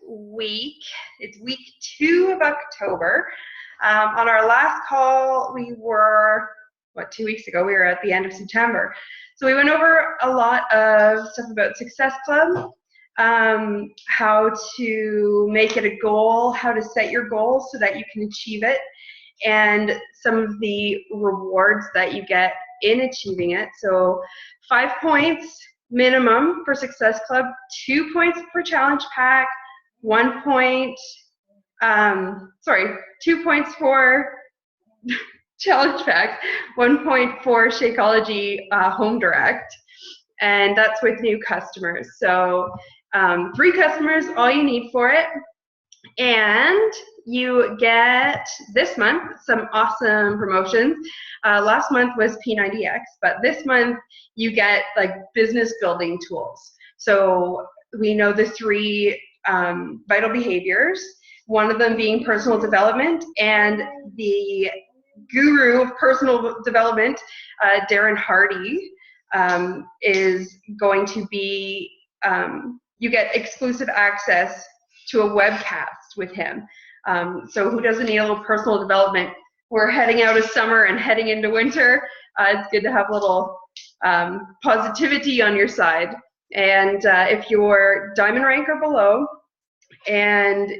week. It's week 2 of October. On our last call, we were, 2 weeks ago? We were at the end of September. So we went over a lot of stuff about Success Club, how to make it a goal, how to set your goals so that you can achieve it, and some of the rewards that you get in achieving it. So 5 points minimum for Success Club, 2 points per challenge pack, 1 point, 2 points for challenge pack, 1 point for Shakeology Home Direct, and that's with new customers. So 3 customers, all you need for it. And you get this month some awesome promotions. Last month was P90X, but this month you get like business building tools. So we know the 3 vital behaviors, one of them being personal development, and the guru of personal development, Darren Hardy, is going to be, you get exclusive access to a webcast with him. So who doesn't need a little personal development? We're heading out of summer and heading into winter. It's good to have a little positivity on your side. And if you're diamond rank or below and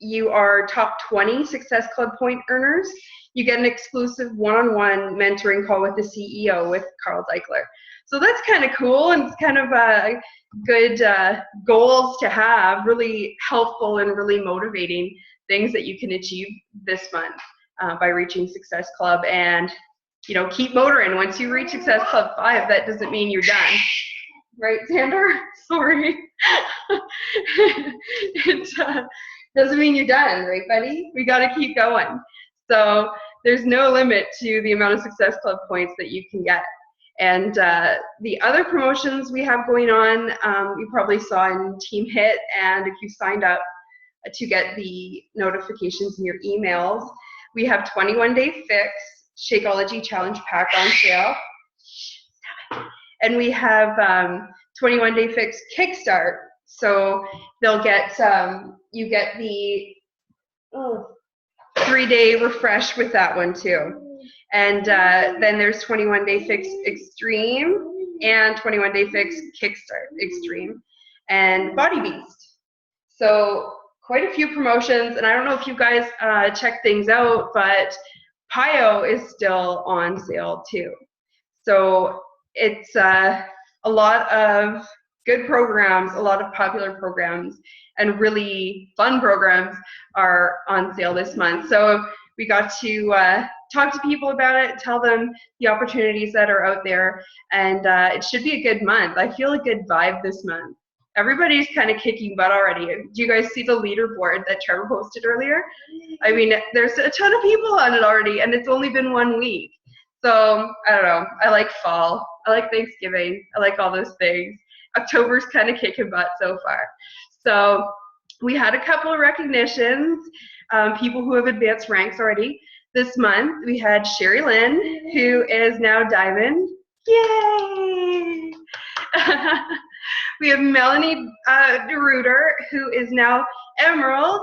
you are top 20 Success Club point earners, you get an exclusive one-on-one mentoring call with the CEO, with Carl Deichler. So that's kind of cool, and it's kind of good goals to have, really helpful and really motivating things that you can achieve this month by reaching Success Club. And you know, keep motoring. Once you reach Success Club 5, that doesn't mean you're done. Right, Xander? Sorry. It doesn't mean you're done, right, buddy? We got to keep going. So there's no limit to the amount of Success Club points that you can get. And the other promotions we have going on, you probably saw in Team H.I.T, and if you signed up to get the notifications in your emails, we have 21-day fix Shakeology Challenge Pack on sale. And we have 21-day fix Kickstart. So they'll get, you get the 3-day refresh with that one too. And then there's 21-day fix Extreme and 21-day fix Kickstart Extreme and Body Beast. So quite a few promotions, and I don't know if you guys check things out, but PIO is still on sale too. So it's a lot of good programs, a lot of popular programs, and really fun programs are on sale this month. So we got to talk to people about it, tell them the opportunities that are out there, and it should be a good month. I feel a good vibe this month. Everybody's kind of kicking butt already. Do you guys see the leaderboard that Trevor posted earlier? I mean, there's a ton of people on it already, and it's only been 1 week. So, I don't know. I like fall. I like Thanksgiving. I like all those things. October's kind of kicking butt so far. So, we had a couple of recognitions, people who have advanced ranks already. This month, we had Sherry Lynn, who is now Diamond. Yay! We have Melanie DeRuiter, who is now Emerald.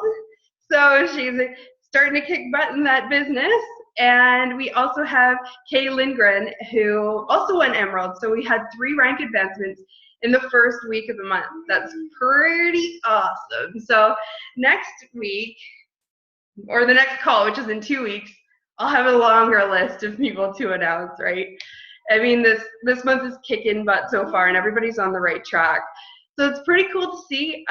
So she's starting to kick butt in that business. And we also have Kay Lindgren, who also won Emerald. So we had 3 rank advancements in the first week of the month. That's pretty awesome. So next week, or the next call, which is in 2 weeks, I'll have a longer list of people to announce, right? I mean, this month is kicking butt so far, and everybody's on the right track. So it's pretty cool to see.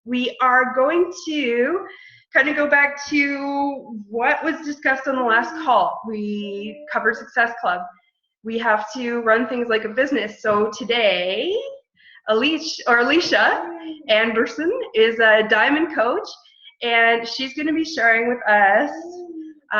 We are going to kind of go back to what was discussed on the last call. We covered Success Club. We have to run things like a business. So today, Alicia Anderson is a Diamond coach, and she's going to be sharing with us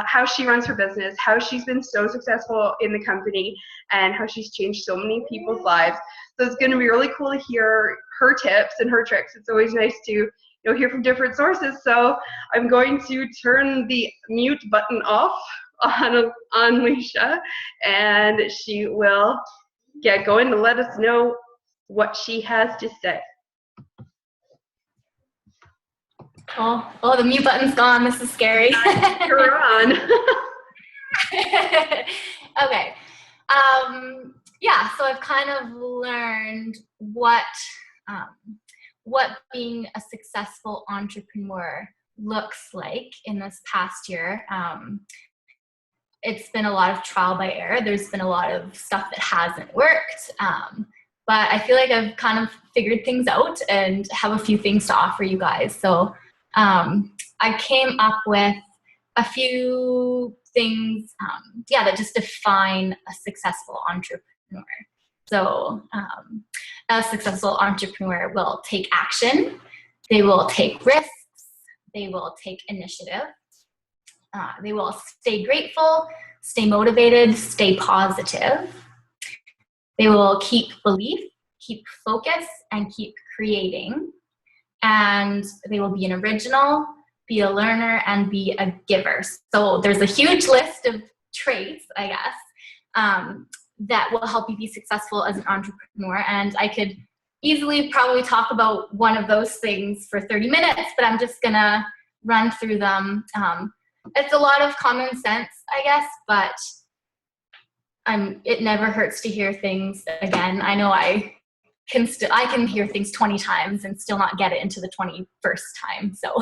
how she runs her business, how she's been so successful in the company, and how she's changed so many people's lives. So it's going to be really cool to hear her tips and her tricks. It's always nice to hear from different sources. So I'm going to turn the mute button off on Alicia, and she will get going to let us know what she has to say. Oh, the mute button's gone. This is scary. You're on. Okay. Yeah, so I've kind of learned what being a successful entrepreneur looks like in this past year. It's been a lot of trial by error. There's been a lot of stuff that hasn't worked. But I feel like I've kind of figured things out and have a few things to offer you guys. So I came up with a few things, that just define a successful entrepreneur. So a successful entrepreneur will take action. They will take risks. They will take initiative. They will stay grateful, stay motivated, stay positive. They will keep belief, keep focus, and keep creating. And they will be an original, be a learner, and be a giver. So there's a huge list of traits, I guess, that will help you be successful as an entrepreneur. And I could easily probably talk about one of those things for 30 minutes, but I'm just gonna run through them. It's a lot of common sense, I guess, but it never hurts to hear things again. I know I can hear things 20 times and still not get it into the 21st time. So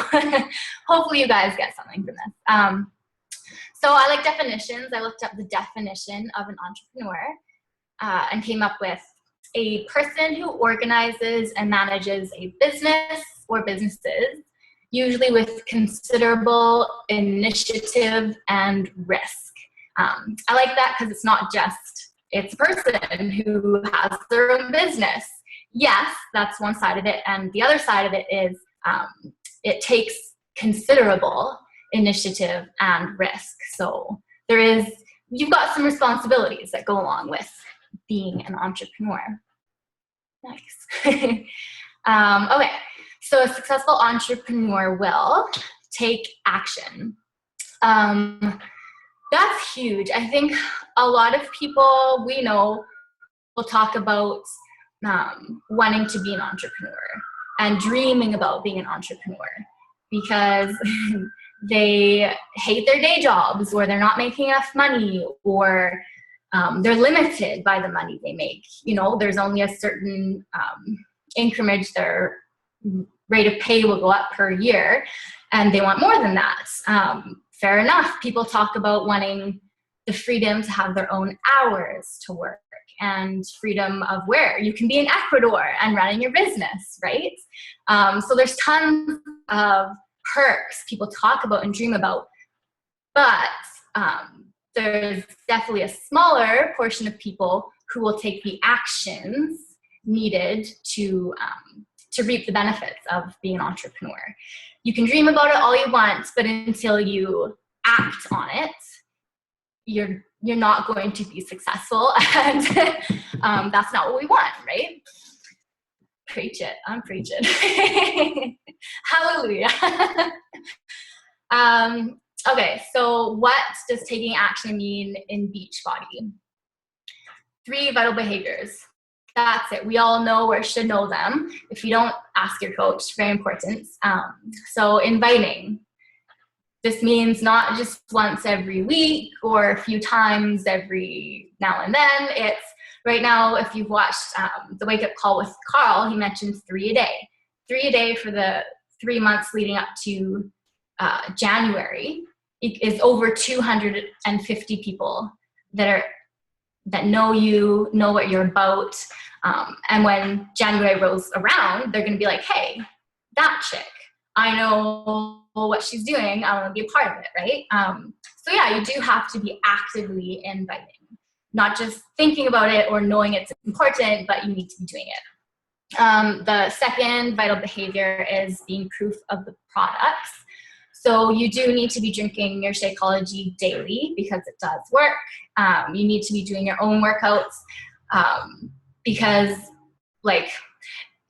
hopefully you guys get something from this. So I like definitions. I looked up the definition of an entrepreneur and came up with a person who organizes and manages a business or businesses, usually with considerable initiative and risk. I like that because it's not just, it's a person who has their own business. Yes, that's one side of it. And the other side of it is it takes considerable initiative and risk. So you've got some responsibilities that go along with being an entrepreneur. Nice. Okay, so a successful entrepreneur will take action. That's huge. I think a lot of people we know will talk about wanting to be an entrepreneur and dreaming about being an entrepreneur because they hate their day jobs, or they're not making enough money, or they're limited by the money they make. There's only a certain increment their rate of pay will go up per year, and they want more than that. Fair enough. People talk about wanting the freedom to have their own hours to work and freedom of where you can be in Ecuador and running your business, right? So there's tons of perks people talk about and dream about, but there's definitely a smaller portion of people who will take the actions needed to reap the benefits of being an entrepreneur. You can dream about it all you want, but until you act on it, you're not going to be successful, and that's not what we want, right? Preach it. I'm preaching. Hallelujah. Okay, so what does taking action mean in Beachbody? 3 vital behaviors. That's it. We all know or should know them. If you don't, ask your coach. Very important. So inviting. This means not just once every week or a few times every now and then. It's right now, if you've watched the Wake Up Call with Carl, he mentions 3 a day. 3 a day for the 3 months leading up to January. It is over 250 people that know you, know what you're about. And when January rolls around, they're going to be like, hey, that chick, I know what she's doing. I want to be a part of it, right? So yeah, you do have to be actively inviting, not just thinking about it or knowing it's important, but you need to be doing it. The second vital behavior is being proof of the products. So you do need to be drinking your Shakeology daily because it does work. You need to be doing your own workouts because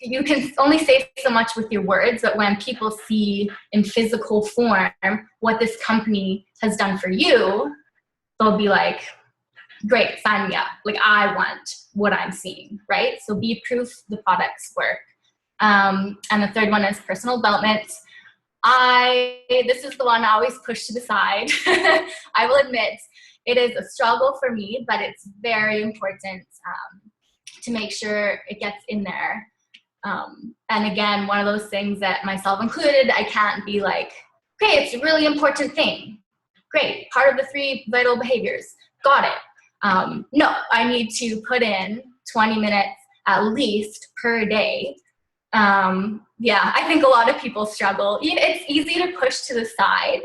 you can only say so much with your words, but when people see in physical form what this company has done for you, they'll be like, great, sign me up. I want what I'm seeing, right? So be proof the products work. And the third one is personal development. This is the one I always push to the side. I will admit it is a struggle for me, but it's very important to make sure it gets in there. And again, one of those things that myself included, I can't be like, okay, it's a really important thing. Great, part of the 3 vital behaviors. Got it. No, I need to put in 20 minutes at least per day. Yeah, I think a lot of people struggle. It's easy to push to the side,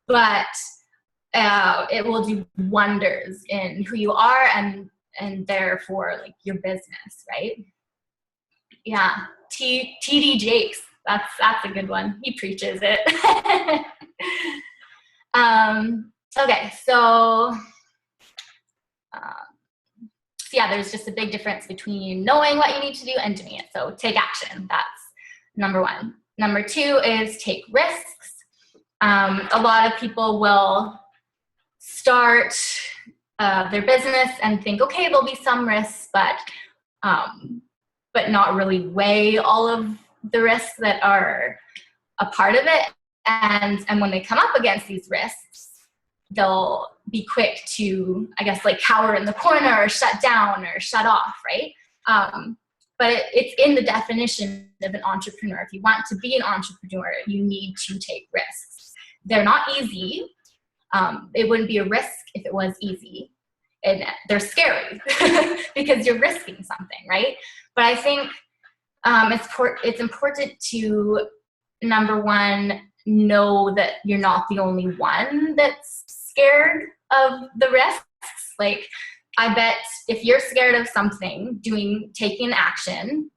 but it will do wonders in who you are and therefore like your business, right? Yeah, TD Jakes, that's a good one. He preaches it. Okay, so yeah, there's just a big difference between knowing what you need to do and doing it. So take action. That's number 1. Number 2 is take risks. A lot of people will start their business and think, okay, there'll be some risks, but not really weigh all of the risks that are a part of it. And when they come up against these risks, they'll be quick to, I guess, like cower in the corner or shut down or shut off, right? But it's in the definition of an entrepreneur. If you want to be an entrepreneur, you need to take risks. They're not easy. It wouldn't be a risk if it was easy. And they're scary because you're risking something, right? But I think it's important to, number 1, know that you're not the only one that's scared of the risks. Like, I bet if you're scared of something, taking action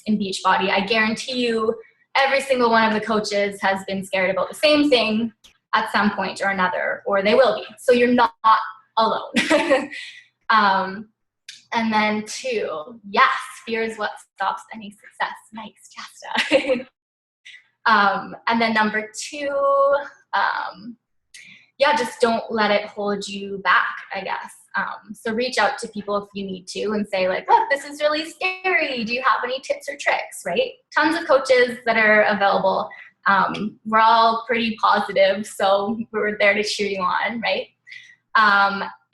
in Beachbody, I guarantee you every single one of the coaches has been scared about the same thing at some point or another, or they will be. So you're not alone. And then 2, yes, fear is what stops any success. Nice, Jasta. And then number 2, yeah, just don't let it hold you back, I guess. So reach out to people if you need to and say like, look, this is really scary. Do you have any tips or tricks, right? Tons of coaches that are available. We're all pretty positive, so we're there to cheer you on, right?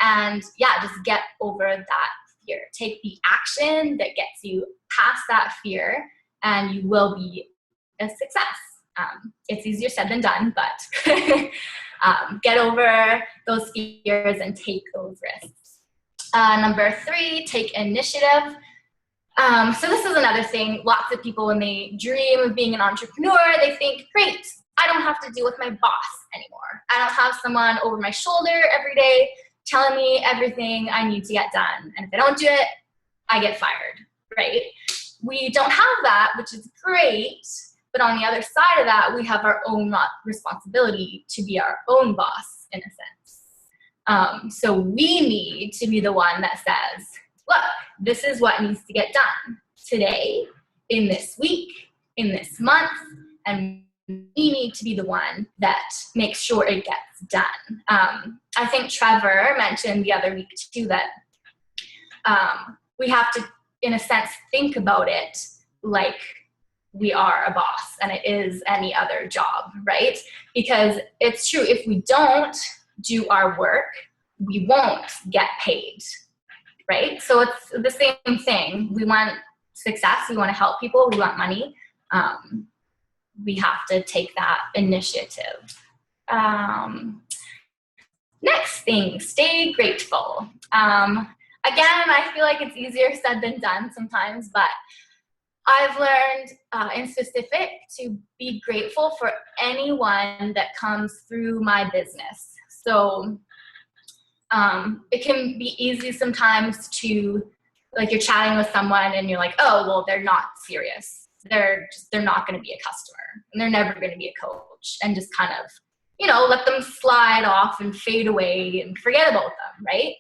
And yeah, just get over that fear. Take the action that gets you past that fear, and you will be a success. It's easier said than done, but get over those fears and take those risks. Number 3, take initiative. So this is another thing. Lots of people, when they dream of being an entrepreneur, they think, great, I don't have to deal with my boss anymore. I don't have someone over my shoulder every day telling me everything I need to get done. And if I don't do it, I get fired, right? We don't have that, which is great. But on the other side of that, we have our own responsibility to be our own boss, in a sense. So we need to be the one that says, look, this is what needs to get done today, in this week, in this month, and we need to be the one that makes sure it gets done. I think Trevor mentioned the other week too that we have to, in a sense, think about it like we are a boss and it is any other job, right? Because it's true, if we don't do our work, we won't get paid, right? So it's the same thing. We want success, we want to help people, we want money. We have to take that initiative. Next thing, stay grateful. Again, I feel like it's easier said than done sometimes, but I've learned in specific to be grateful for anyone that comes through my business. So it can be easy sometimes to, like, you're chatting with someone and you're like, oh, well, they're not serious. They're not going to be a customer and they're never going to be a coach, and just kind of, let them slide off and fade away and forget about them, right?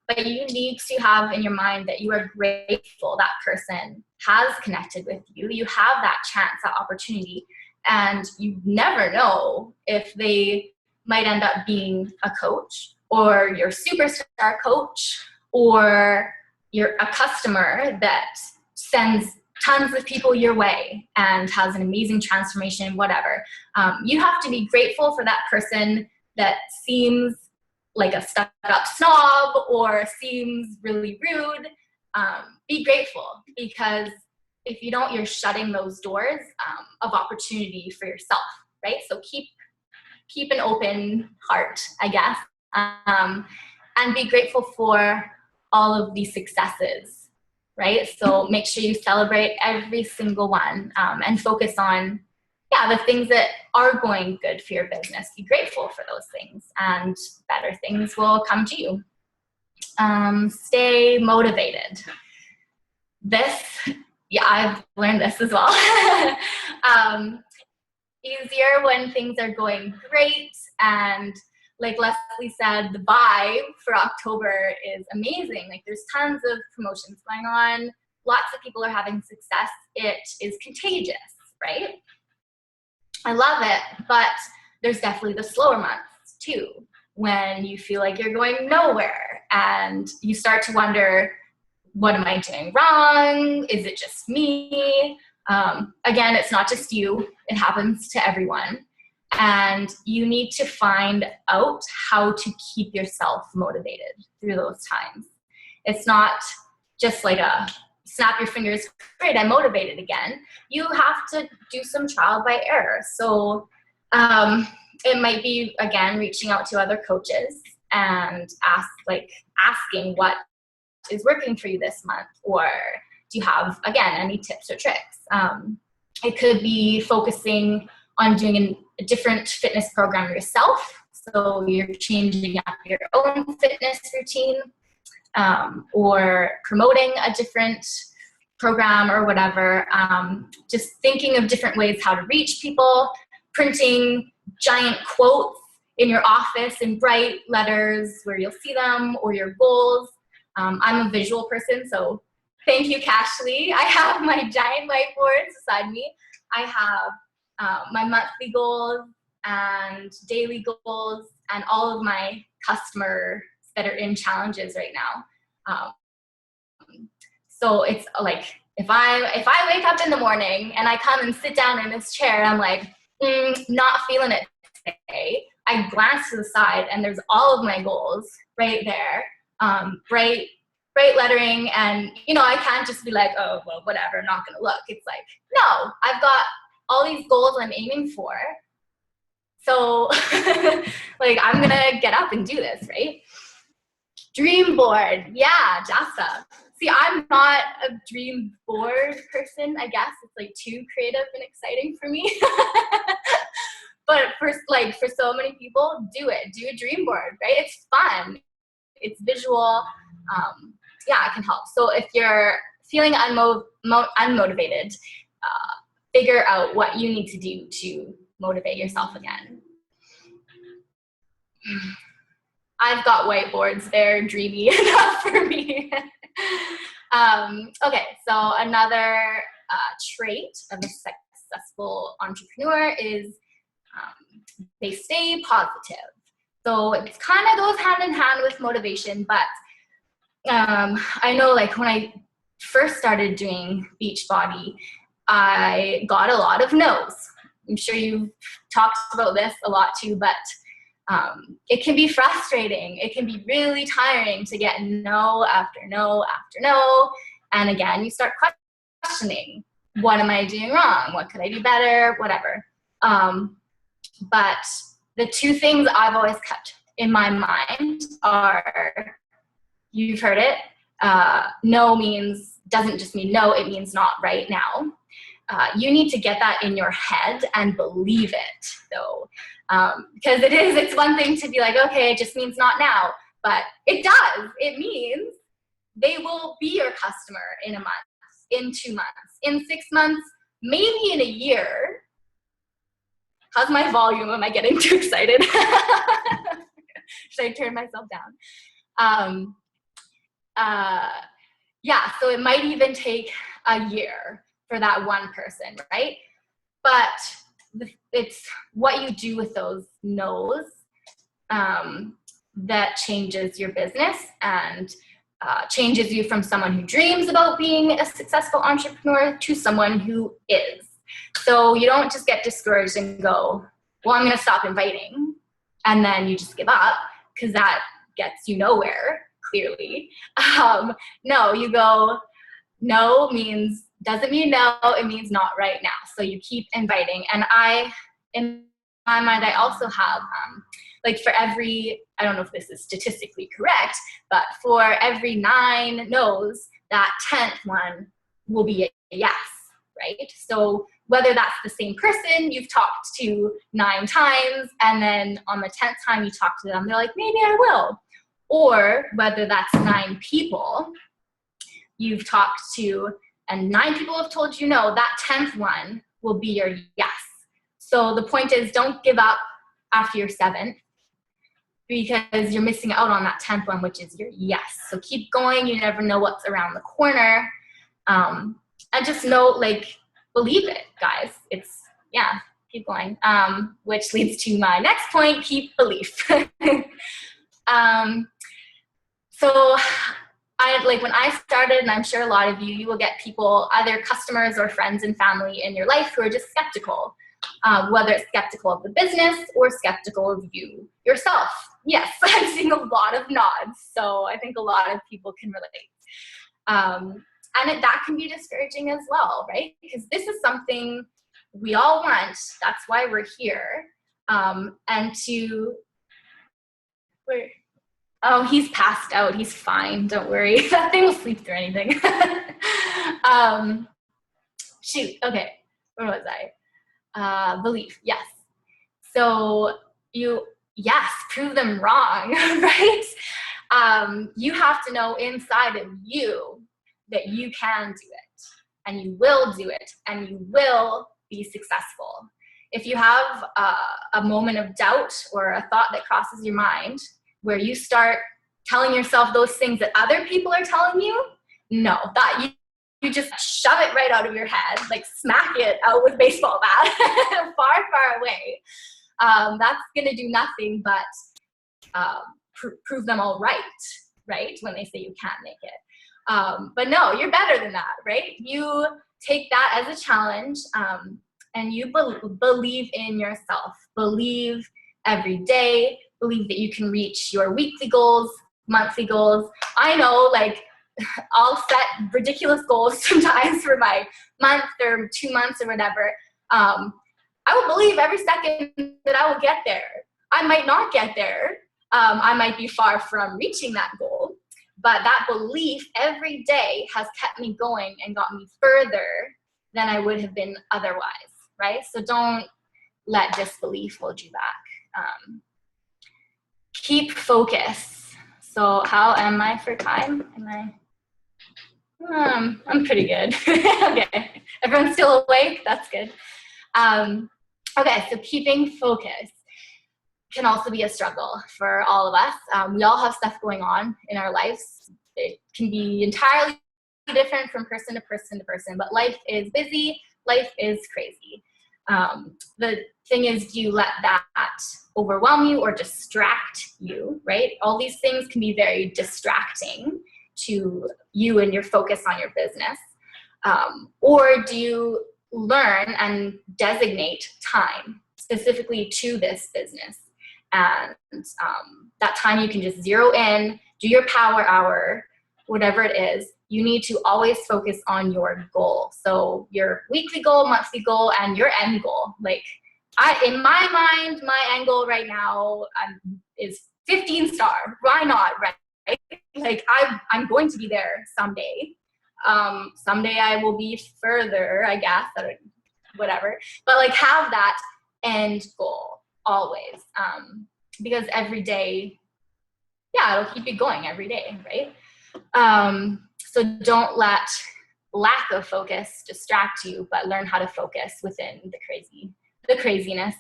But you need to have in your mind that you are grateful that person has connected with you. You have that chance, that opportunity, and you never know if they might end up being a coach or your superstar coach, or you're a customer that sends tons of people your way and has an amazing transformation, whatever. You have to be grateful for that person that seems like a stuck-up snob or seems really rude. Be grateful, because if you don't, you're shutting those doors of opportunity for yourself, right? So keep an open heart, I guess, and be grateful for all of these successes, right? So make sure you celebrate every single one, and focus on, the things that are going good for your business. Be grateful for those things, and better things will come to you. Stay motivated. I've learned this as well. Easier when things are going great, and like Leslie said, the vibe for October is amazing. Like, there's tons of promotions going on, lots of people are having success. It is contagious, right? I love it, but there's definitely the slower months too, when you feel like you're going nowhere and you start to wonder, what am I doing wrong? Is it just me? Again, it's not just you, it happens to everyone. And you need to find out how to keep yourself motivated through those times. It's not just like a snap your fingers, great, I'm motivated again. You have to do some trial by error. So it might be, again, reaching out to other coaches and asking what is working for you this month, or do you have, again, any tips or tricks? It could be focusing on doing a different fitness program yourself, so you're changing up your own fitness routine, or promoting a different program or whatever. Just thinking of different ways how to reach people, printing giant quotes in your office in bright letters where you'll see them, or your goals. I'm a visual person, so thank you, Cashley. I have my giant whiteboard beside me. I have my monthly goals and daily goals and all of my customers that are in challenges right now. So it's like, if I wake up in the morning and I come and sit down in this chair, I'm like, not feeling it today. I glance to the side and there's all of my goals right there, bright lettering, and I can't just be like, oh, well, whatever, not gonna look. It's like, no, I've got all these goals I'm aiming for. So like, I'm gonna get up and do this, right? Dream board, yeah, Jasta. See, I'm not a dream board person, I guess. It's like too creative and exciting for me. But for so many people, do it. Do a dream board, right? It's fun. It's visual. It can help. So if you're feeling unmotivated, figure out what you need to do to motivate yourself again. I've got whiteboards. They're dreamy enough for me. Okay, so another trait of a successful entrepreneur is they stay positive. So it kind of goes hand in hand with motivation, but I know, like, when I first started doing Beachbody, I got a lot of no's. I'm sure you've talked about this a lot too, but it can be frustrating. It can be really tiring to get no after no after no. And again, you start questioning, what am I doing wrong? What could I do better? Whatever. But the two things I've always kept in my mind are, you've heard it, no doesn't just mean no, it means not right now. You need to get that in your head and believe it, though. Because it's one thing to be like, okay, it just means not now, but it does. It means they will be your customer in a month, in 2 months, in 6 months, maybe in a year. How's my volume? Am I getting too excited? Should I turn myself down? So it might even take a year for that one person, right? But it's what you do with those no's that changes your business and changes you from someone who dreams about being a successful entrepreneur to someone who is. So you don't just get discouraged and go, well, I'm going to stop inviting. And then you just give up, because that gets you nowhere, clearly. No, you go, no doesn't mean no, it means not right now. So you keep inviting. And in my mind, I also have, like for every, I don't know if this is statistically correct, but for every 9 no's, that 10th one will be a yes, right? So whether that's the same person you've talked to 9 times, and then on the 10th time you talk to them, they're like, maybe I will. Or whether that's 9 people you've talked to, and 9 people have told you no, that 10th one will be your yes. So the point is, don't give up after your 7th, because you're missing out on that 10th one, which is your yes. So keep going. You never know what's around the corner. And just know, like, believe it, guys. Keep going. Which leads to my next point, keep belief. So when I started, and I'm sure a lot of you will get people, either customers or friends and family in your life, who are just skeptical, whether it's skeptical of the business or skeptical of you yourself. Yes, I'm seeing a lot of nods, so I think a lot of people can relate. And that can be discouraging as well, right? Because this is something we all want. That's why we're here. Oh, he's passed out. He's fine. Don't worry. That thing will sleep through anything. Shoot. Okay. Where was I? Belief. Yes. So prove them wrong, right? You have to know inside of you that you can do it, and you will do it, and you will be successful. If you have a moment of doubt or a thought that crosses your mind where you start telling yourself those things that other people are telling you, no, that you just shove it right out of your head, like smack it out with a baseball bat far, far away. That's going to do nothing but prove them all right, when they say you can't make it. But no, you're better than that, right? You take that as a challenge, and you believe in yourself. Believe every day. Believe that you can reach your weekly goals, monthly goals. I know, like, I'll set ridiculous goals sometimes for my month or 2 months or whatever. I will believe every second that I will get there. I might not get there. I might be far from reaching that goal, but that belief every day has kept me going and got me further than I would have been otherwise, right? So don't let disbelief hold you back. Keep focus. So how am I for time? I'm pretty good. Okay, everyone's still awake? That's good. Okay, so keeping focus can also be a struggle for all of us. We all have stuff going on in our lives. It can be entirely different from person to person to person, but life is busy, life is crazy. The thing is, do you let that overwhelm you or distract you, right? All these things can be very distracting to you and your focus on your business. Or do you learn and designate time specifically to this business? And that time you can just zero in, do your power hour, whatever it is. You need to always focus on your goal. So your weekly goal, monthly goal, and your end goal. Like, in my mind, my end goal right now is 15 star. Why not, right? Like, I'm going to be there someday. Someday I will be further, I guess, or whatever. But like, have that end goal always, because every day, it'll keep you going every day, right? So don't let lack of focus distract you, but learn how to focus within the craziness.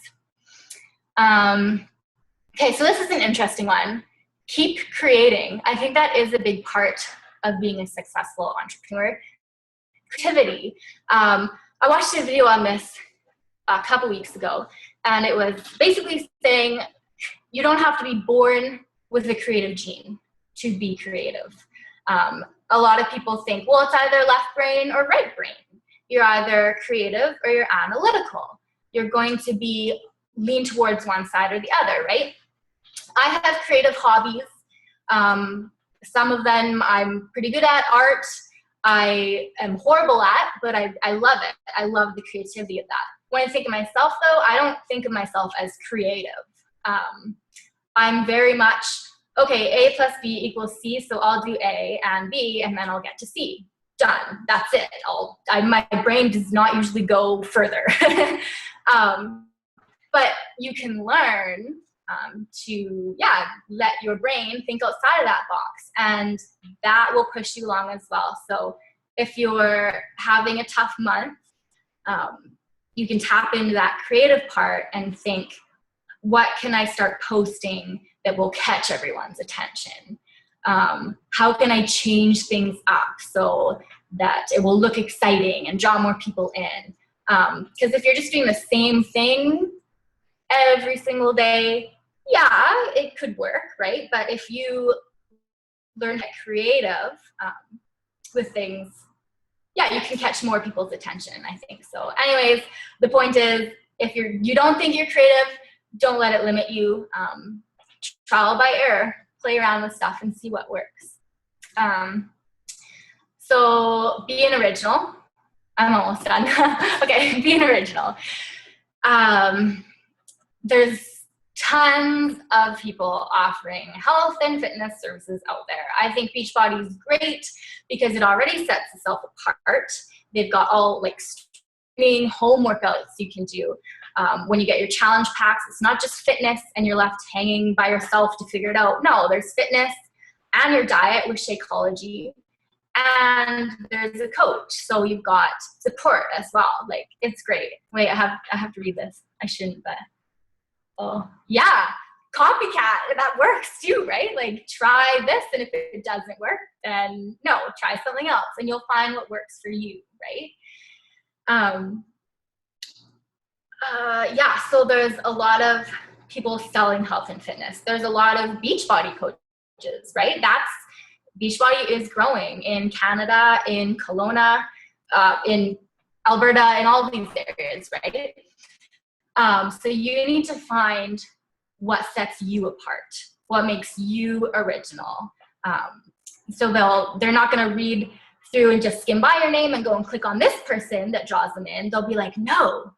Okay, so this is an interesting one. Keep creating. I think that is a big part of being a successful entrepreneur. Creativity. I watched a video on this a couple weeks ago, and it was basically saying you don't have to be born with a creative gene to be creative. A lot of people think, well, it's either left brain or right brain. You're either creative or you're analytical. You're going to be lean towards one side or the other, right? I have creative hobbies. Some of them I'm pretty good at. Art, I am horrible at, but I love it. I love the creativity of that. When I think of myself, though, I don't think of myself as creative. I'm very much, okay, A plus B equals C, so I'll do A and B, and then I'll get to C. Done. That's it. My brain does not usually go further. But you can learn to let your brain think outside of that box, and that will push you along as well. So if you're having a tough month, you can tap into that creative part and think, what can I start posting that will catch everyone's attention? How can I change things up so that it will look exciting and draw more people in? Because if you're just doing the same thing every single day, it could work, right? But if you learn to get creative with things, you can catch more people's attention, I think. So anyways, the point is, if you don't think you're creative, don't let it limit you. Trial by error, play around with stuff and see what works. So being original. I'm almost done. Okay, being original. There's tons of people offering health and fitness services out there. I think Beachbody is great because it already sets itself apart. They've got all like streaming home workouts you can do. When you get your challenge packs, it's not just fitness and you're left hanging by yourself to figure it out. No, there's fitness and your diet with Shakeology, and there's a coach. So you've got support as well. Like, it's great. Wait, I have to read this. I shouldn't, but oh yeah, copycat. That works too, right? Like, try this, and if it doesn't work, then no, try something else, and you'll find what works for you, right? So there's a lot of people selling health and fitness. There's a lot of Beachbody coaches, right? Beachbody is growing in Canada, in Kelowna, in Alberta, in all of these areas, right? So you need to find what sets you apart, what makes you original. So they're not going to read through and just skim by your name and go and click on this person that draws them in. They'll be like, no,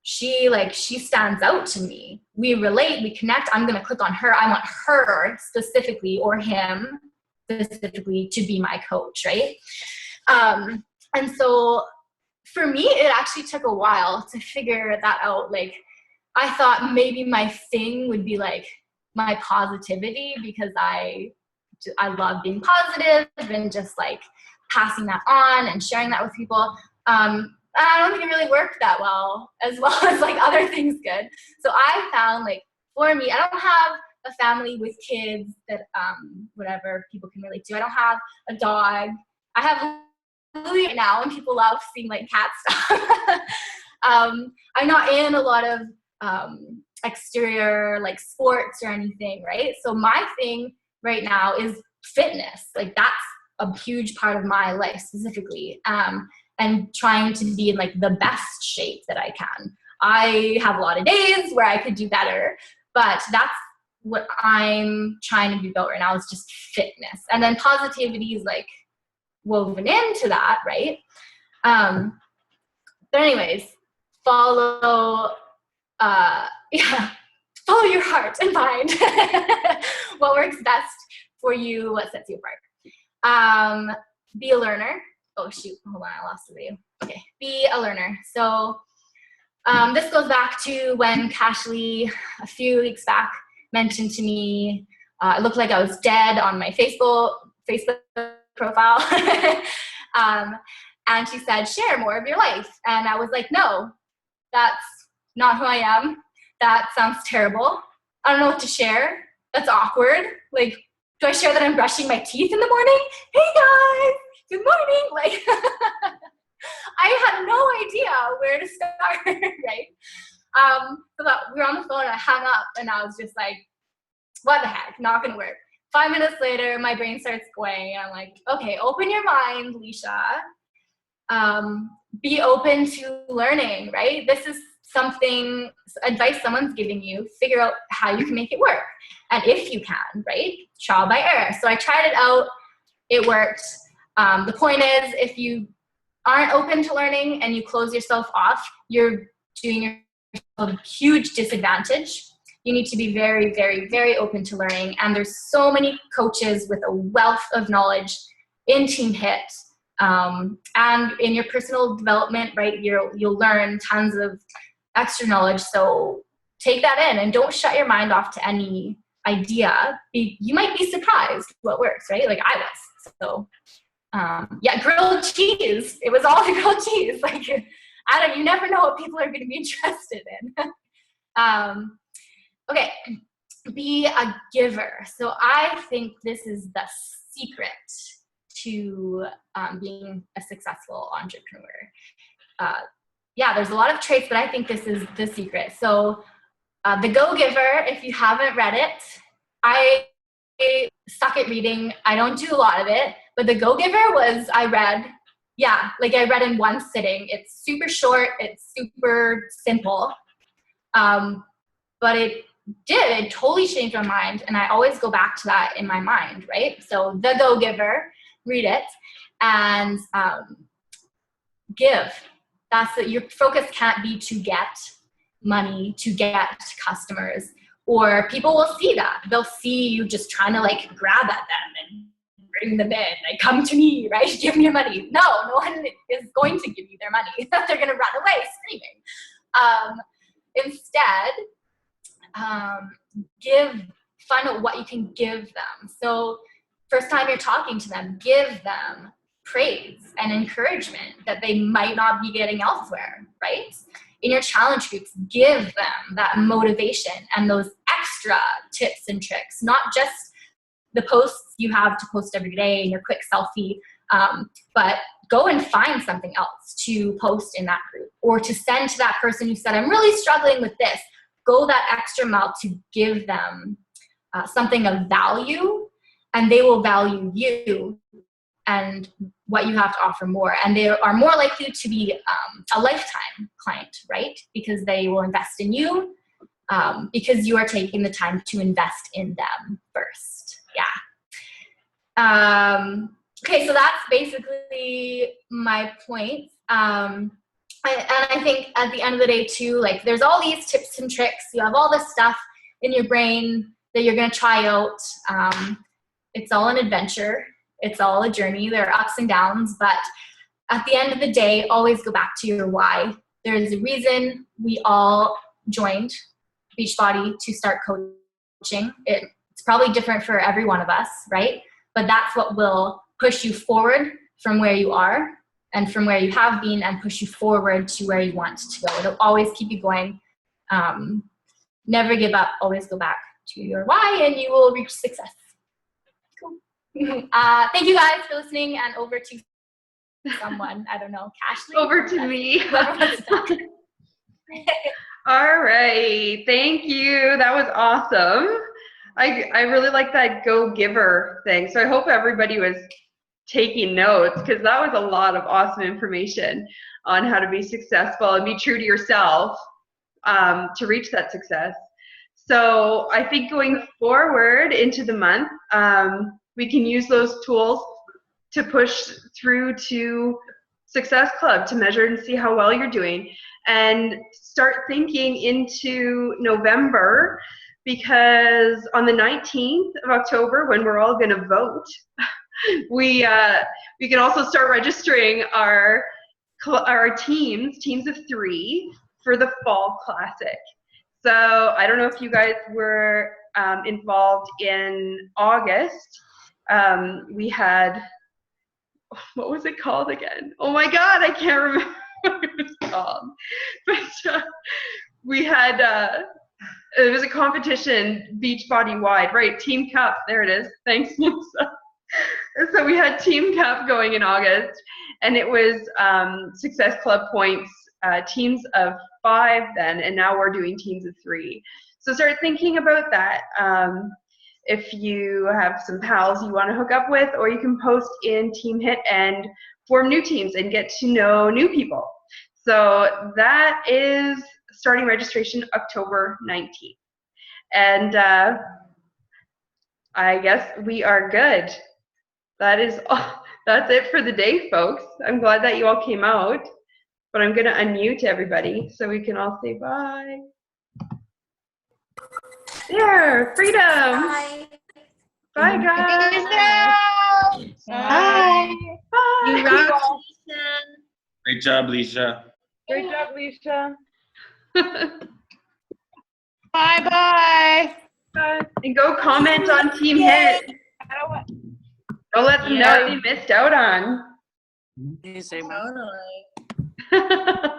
she stands out to me. We relate, we connect. I'm going to click on her. I want her specifically, or him specifically, to be my coach, right? And so for me, it actually took a while to figure that out. Like, I thought maybe my thing would be like my positivity, because I love being positive and just like passing that on and sharing that with people. I don't think it really worked that well as like other things could. So I found, like, for me, I don't have a family with kids that whatever people can relate to. I don't have a dog. I have Louie right now, and people love seeing like cat stuff. I'm not in a lot of exterior like sports or anything, right? So my thing right now is fitness. Like, that's a huge part of my life specifically. And trying to be in like the best shape that I can. I have a lot of days where I could do better, but that's what I'm trying to be about right now, is just fitness. And then positivity is like woven into that, right? But anyways, follow your heart and mind. What works best for you, what sets you apart. Be a learner. Oh shoot, hold on, I lost the video. Okay, be a learner. So this goes back to when Cashley, a few weeks back, mentioned to me, it looked like I was dead on my Facebook profile. And she said, share more of your life. And I was like, no, that's not who I am. That sounds terrible. I don't know what to share. That's awkward. Like, do I share that I'm brushing my teeth in the morning? Hey guys, good morning. Like, I had no idea where to start, right? So we were on the phone and I hung up, and I was just like, what the heck, not gonna work. 5 minutes later, my brain starts going, and I'm like, okay, open your mind, Leisha. Be open to learning, right? This is advice someone's giving you. Figure out how you can make it work. And if you can, right? Trial by error. So I tried it out. It worked. The point is, if you aren't open to learning and you close yourself off, you're doing yourself a huge disadvantage. You need to be very, very, very open to learning. And there's so many coaches with a wealth of knowledge in Team H.I.T. And in your personal development, right, you'll learn tons of extra knowledge. So take that in and don't shut your mind off to any idea. You might be surprised what works, right? Like I was. So yeah, grilled cheese. It was all the grilled cheese. Like, you never know what people are going to be interested in. Okay, be a giver. So I think this is the secret to being a successful entrepreneur. Yeah, there's a lot of traits, but I think this is the secret. So The Go-Giver, if you haven't read it, I suck at reading. I don't do a lot of it, but The Go-Giver I read in one sitting. It's super short, it's super simple, but it totally changed my mind, and I always go back to that in my mind, right? So The Go-Giver, read it, and give. Your focus can't be to get money, to get customers, or people will see that. They'll see you just trying to like grab at them and bring them in, like, come to me, right? Give me your money. No one is going to give you their money. They're going to run away screaming. Instead, find out what you can give them. So first time you're talking to them, give them praise and encouragement that they might not be getting elsewhere, right? In your challenge groups, give them that motivation and those extra tips and tricks, not just the posts you have to post every day and your quick selfie, but go and find something else to post in that group or to send to that person who said, I'm really struggling with this. Go that extra mile to give them something of value, and they will value you and what you have to offer more. And they are more likely to be a lifetime client, right? Because they will invest in you because you are taking the time to invest in them first. Yeah. Okay, so that's basically my point. And I think at the end of the day too, like there's all these tips and tricks. You have all this stuff in your brain that you're going to try out. It's all an adventure. It's all a journey. There are ups and downs, but at the end of the day, always go back to your why. There's a reason we all joined Beachbody to start coaching. It's probably different for every one of us, right? But that's what will push you forward from where you are and from where you have been and push you forward to where you want to go. It'll always keep you going. Never give up. Always go back to your why and you will reach success. Cool. Thank you guys for listening, and over to someone, I don't know, Cashley? Over to me. All right. Thank you. That was awesome. I really like that go-giver thing. So I hope everybody was taking notes, because that was a lot of awesome information on how to be successful and be true to yourself to reach that success. So I think going forward into the month, we can use those tools to push through to Success Club to measure and see how well you're doing, and start thinking into November, because on the 19th of October, when we're all going to vote, we can also start registering our teams of 3 for the Fall Classic. So I don't know if you guys were involved in August. We had, what was it called again? Oh my God, I can't remember what it was called. But we had, it was a competition, Beachbody wide, right? Team Cup, there it is. Thanks, Melissa. So we had Team Cup going in August, and it was Success Club points, teams of 5 then, and now we're doing teams of 3. So start thinking about that. if you have some pals you want to hook up with, or you can post in Team HIT and form new teams and get to know new people. So that is starting registration October 19th. And I guess we are good. That is all. That's it for the day, folks. I'm glad that you all came out, but I'm going to unmute everybody so we can all say bye. There, freedom. Bye. Bye, guys. Bye. Bye. You rock. Great job, Leisha. Great job, Leisha. Bye. Bye-bye. And go comment on Team HIT. Don't let them know what they missed out on. You say bye. Totally.